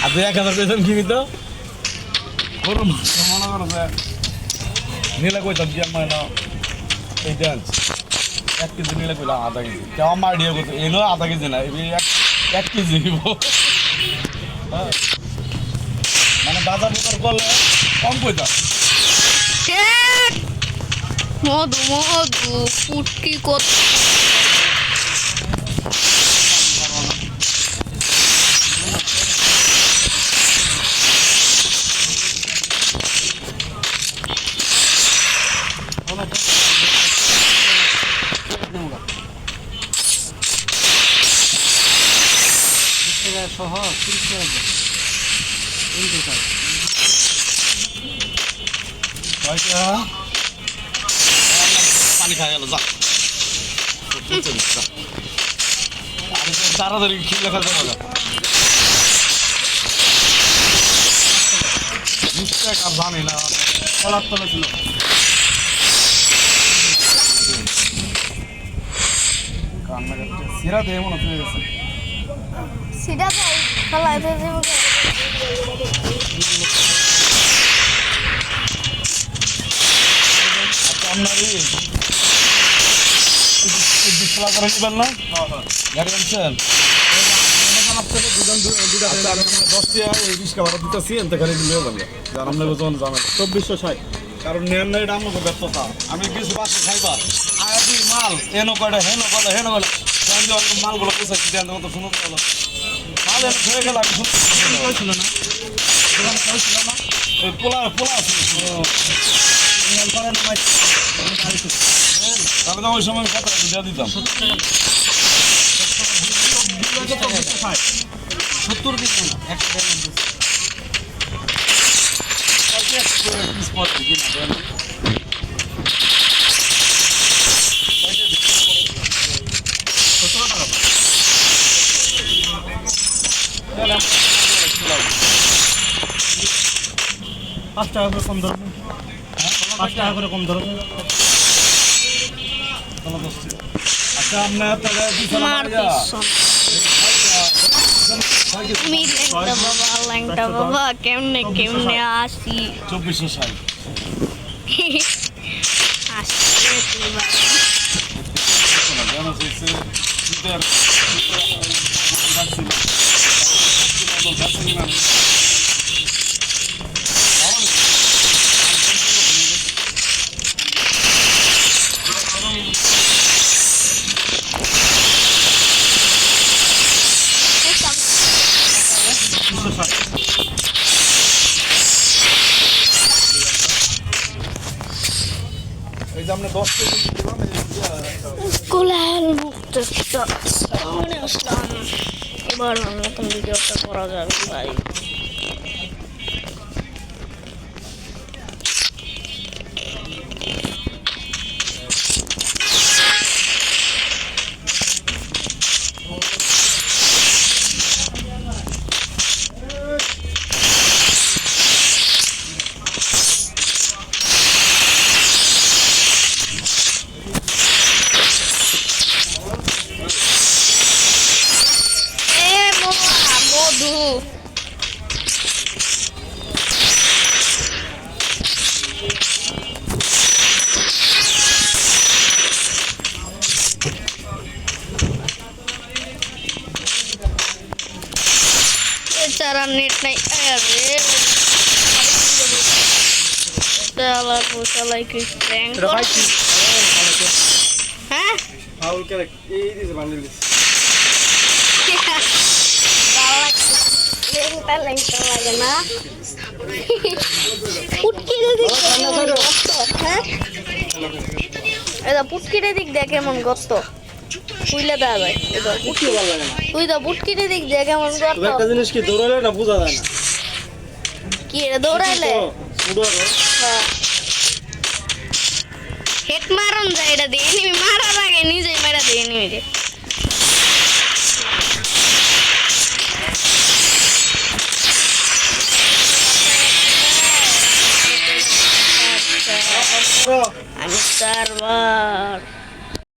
আর 2000 পেয়েছেন কি তো গরু মাংস মনে করো যে নিলে কইতাম কি আমার না এই ডান্স 1 কেজি নিলে কইলাম আধা কেজি কেউ আমার আইডিয়া করতো এনো আধা কেজি না এই 1 কেজি দিব মানে বাজার বিতর করলে কম কইতাম মধু মধু পুটকি কত সহ পানি খাই গেল যা তাড়াতাড়ি খিলে খাতে হবে মিস্টেক আর জানি না কলার তলে ছিল সিরা দিয়ে মনে হয়ে গেছে সিধা ভাই খালাই তো জীবন আপনারই ডিসপ্লা করে নিবেন না গাড়ি আনছেন কারণ নেন না এটা আমাকে ব্যর্থতা আমি কিছু বাসে খাইবা আয়াদি মাল এনো কয়টা হেনো কয়টা হেনো কয়টা মালগুলো পোষাচ্ছি দেন তো শুনুন মাল এনে ছেড়ে গেল আমি ছিল না পোলা পোলা তাহলে তো ওই সময় কথা দিয়ে দিতাম 70 দিন পাঁচ টাকা করে কম ধরো 5 টাকা করে কম ধরো আচ্ছা আপনার তাহলে ল্যাংটা বাবা কেমনে কেমনে আসি 2460 আসছে কোলাহল মুক্ত সামনে আসলাম এবার নতুন ভিডিওটা করা যাবে ভাই মধু এছাড়া নেট নাই আরে চালা চালাই কি প্র্যাঙ্ক হ্যাঁ ফাউল করে এই দিছে বান্ডিল দিছে লেংটা লাগে না পুটকিরে দিক হ্যাঁ এটা পুটকিরে দিক দেখে কেমন গস্ত তুইলে দা ভাই পুটকি ভালো লাগে না তুই তো পুটকিরে দিক দেখে কেমন গস্ত একটা জিনিস কি দৌড়ালে না বোঝা যায় না কি রে দৌড়াইলে হ্যাঁ হেড মারন যায় এটা দিয়ে এনিমি মারার আগে নিজেই মারা দিয়ে এনিমি রে আমি সার্ভার